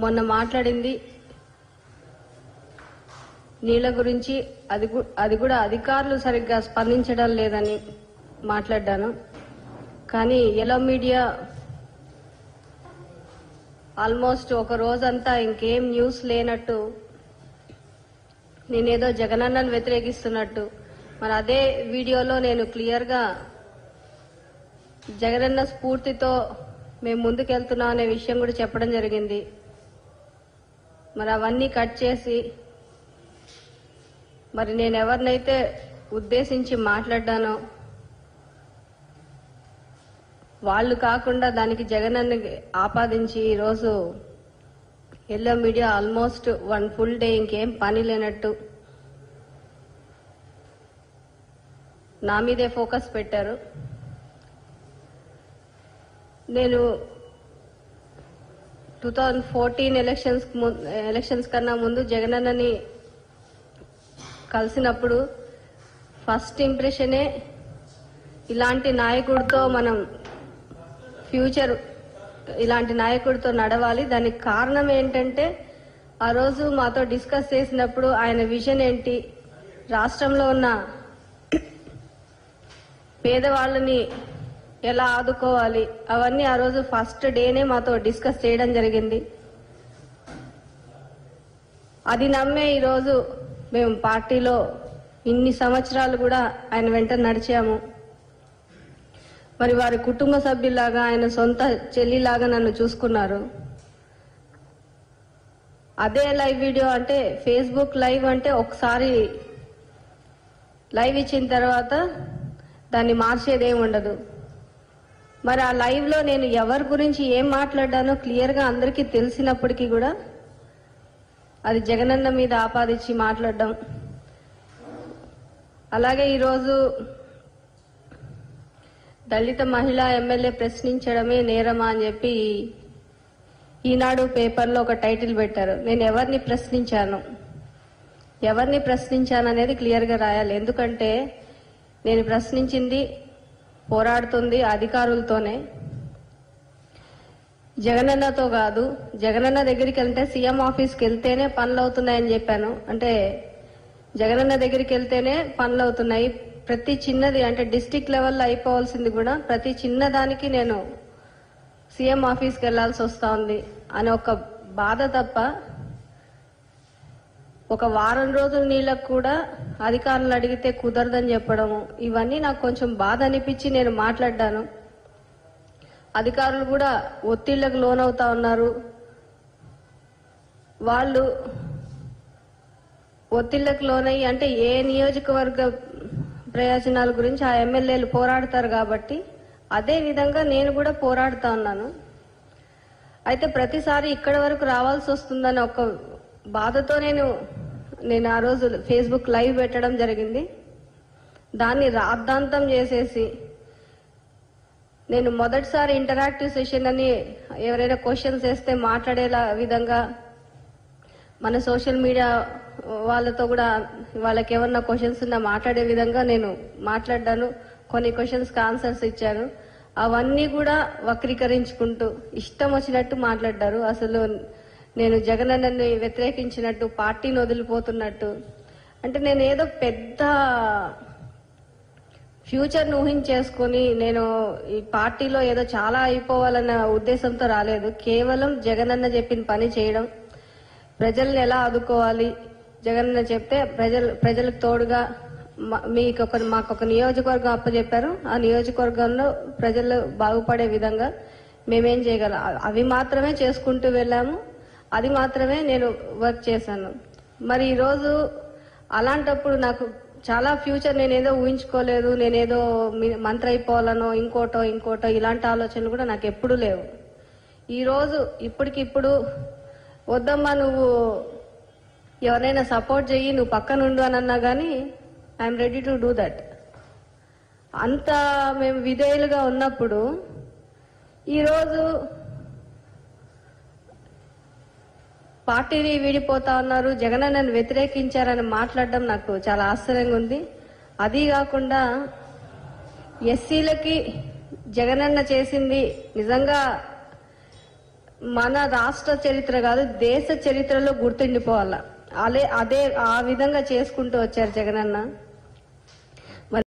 మొన్న మాట్లాడింది నీళ్ళ గురించి, అది కూడా అధికారులు సరిగ్గా స్పందించడం లేదని మాట్లాడాను. కానీ ఎల్లో మీడియా ఆల్మోస్ట్ ఒక రోజంతా ఇంకేం న్యూస్ లేనట్టు, నేనేదో జగనన్నను వ్యతిరేకిస్తున్నట్టు, మరి అదే వీడియోలో నేను క్లియర్గా జగనన్న స్ఫూర్తితో మేము ముందుకెళ్తున్నాం అనే విషయం కూడా చెప్పడం జరిగింది. మరి అవన్నీ కట్ చేసి మరి నేను ఎవరినైతే ఉద్దేశించి మాట్లాడ్డానో వాళ్ళు కాకుండా దానికి జగనన్న ఆపాదించి ఈరోజు yellow media almost 1 full day ఇంకేం పని లేనట్టు నా మీదే ఫోకస్ పెట్టారు. నేను 2014 ఎలక్షన్స్ కన్నా ముందు జగనన్నని కలిసినప్పుడు ఫస్ట్ ఇంప్రెషనే ఇలాంటి నాయకుడితో మనం ఫ్యూచర్ ఇలాంటి నాయకుడితో నడవాలి. దానికి కారణం ఏంటంటే ఆ రోజు మాతో డిస్కస్ చేసినప్పుడు ఆయన విజన్ ఏంటి, రాష్ట్రంలో ఉన్న పేదవాళ్ళని ఎలా ఆదుకోవాలి, అవన్నీ ఆ రోజు ఫస్ట్ డేనే మాతో డిస్కస్ చేయడం జరిగింది. అది నమ్మే ఈరోజు మేము పార్టీలో ఇన్ని సంవత్సరాలు కూడా ఆయన వెంట నడిచాము. మరి వారి కుటుంబ సభ్యులాగా, ఆయన సొంత చెల్లిలాగా నన్ను చూసుకున్నారు. అదే లైవ్ వీడియో అంటే, ఫేస్బుక్ లైవ్ అంటే ఒకసారి లైవ్ ఇచ్చిన తర్వాత దాన్ని మార్చేదేం ఉండదు. మరి ఆ లైవ్ లో నేను ఎవరి గురించి ఏం మాట్లాడానో క్లియర్ గా అందరికీ తెలిసినప్పటికీ కూడా అది జగనన్న మీద ఆపాదించి మాట్లాడడం. అలాగే ఈరోజు దళిత మహిళా ఎమ్మెల్యే ప్రశ్నించడమే నేరమా అని చెప్పి ఈనాడు పేపర్లో ఒక టైటిల్ పెట్టారు. నేను ఎవరిని ప్రశ్నించాను అనేది క్లియర్ గా రాయాలి. ఎందుకంటే నేను ప్రశ్నించింది, పోరాడుతుంది అధికారులతోనే, జగనన్నతో కాదు. జగనన్న దగ్గరికి వెళ్తే సీఎం ఆఫీస్కి వెళ్తేనే పనులు అవుతున్నాయని చెప్పాను. అంటే జగనన్న దగ్గరికి వెళ్తేనే పనులు అవుతున్నాయి, ప్రతి చిన్నది అంటే డిస్ట్రిక్ట్ లెవెల్లో అయిపోవాల్సింది కూడా ప్రతి చిన్నదానికి నేను సీఎం ఆఫీస్కి వెళ్లాల్సి వస్తా ఉంది అని ఒక బాధ తప్ప, ఒక వారం రోజుల నీళ్ళకు కూడా అధికారులు అడిగితే కుదరదని చెప్పడము, ఇవన్నీ నాకు కొంచెం బాధ అనిపించి నేను మాట్లాడ్డాను. అధికారులు కూడా ఒత్తిళ్లకు లోనవుతా ఉన్నారు. వాళ్ళు ఒత్తిళ్లకు లోనయ్యి, అంటే ఏ నియోజకవర్గ ప్రయోజనాల గురించి ఆ ఎమ్మెల్యేలు పోరాడతారు కాబట్టి అదే విధంగా నేను కూడా పోరాడుతా ఉన్నాను. అయితే ప్రతిసారి ఇక్కడి వరకు రావాల్సి వస్తుందని ఒక బాధతో నేను ఆ రోజు ఫేస్బుక్ లైవ్ పెట్టడం జరిగింది. దాన్ని రాద్ధాంతం చేసేసి, నేను మొదటిసారి ఇంటరాక్టివ్ సెషన్ అని ఎవరైనా క్వశ్చన్స్ వేస్తే మాట్లాడేలా విధంగా మన సోషల్ మీడియా వాళ్ళతో కూడా వాళ్ళకి ఏమన్నా క్వశ్చన్స్ ఉన్నా మాట్లాడే విధంగా నేను మాట్లాడ్డాను. కొన్ని క్వశ్చన్స్కి ఆన్సర్స్ ఇచ్చాను. అవన్నీ కూడా వక్రీకరించుకుంటూ ఇష్టం వచ్చినట్టు మాట్లాడ్డారు. అసలు నేను జగనన్నని వ్యతిరేకించినట్టు, పార్టీని వదిలిపోతున్నట్టు, అంటే నేను ఏదో పెద్ద ఫ్యూచర్ను ఊహించేసుకొని నేను ఈ పార్టీలో ఏదో చాలా అయిపోవాలన్న ఉద్దేశంతో రాలేదు. కేవలం జగనన్న చెప్పిన పని చేయడం, ప్రజల్ని ఎలా ఆదుకోవాలి, జగనన్న చెప్తే ప్రజలకు తోడుగా మాకొక నియోజకవర్గం అప్పచెప్పారు. ఆ నియోజకవర్గంలో ప్రజలు బాగుపడే విధంగా మేమేం చేయగలం అవి మాత్రమే చేసుకుంటూ వెళ్ళాము. అది మాత్రమే నేను వర్క్ చేశాను. మరి ఈరోజు అలాంటప్పుడు నాకు చాలా ఫ్యూచర్ నేనేదో ఊహించుకోలేదు, నేనేదో మంత్రి అయిపోవాలనో ఇంకోటో ఇలాంటి ఆలోచనలు కూడా నాకు ఎప్పుడూ లేవు. ఈరోజు ఇప్పటికిప్పుడు వద్దమ్మా నువ్వు ఎవరైనా సపోర్ట్ చెయ్యి, నువ్వు పక్కనుండు అని అన్నా కానీ I'm ready to do that. అంత మేము విధేయులుగా ఉన్నప్పుడు ఈరోజు పార్టీని వీడిపోతా ఉన్నారు, జగనన్నను వ్యతిరేకించారని మాట్లాడడం నాకు చాలా ఆశ్చర్యంగా ఉంది. అది కాకుండా ఎస్సీలకి జగనన్న చేసింది నిజంగా మన రాష్ట్ర చరిత్ర కాదు, దేశ చరిత్రలో గుర్తుండిపోవాల. అదే ఆ విధంగా చేసుకుంటూ వచ్చారు జగనన్న.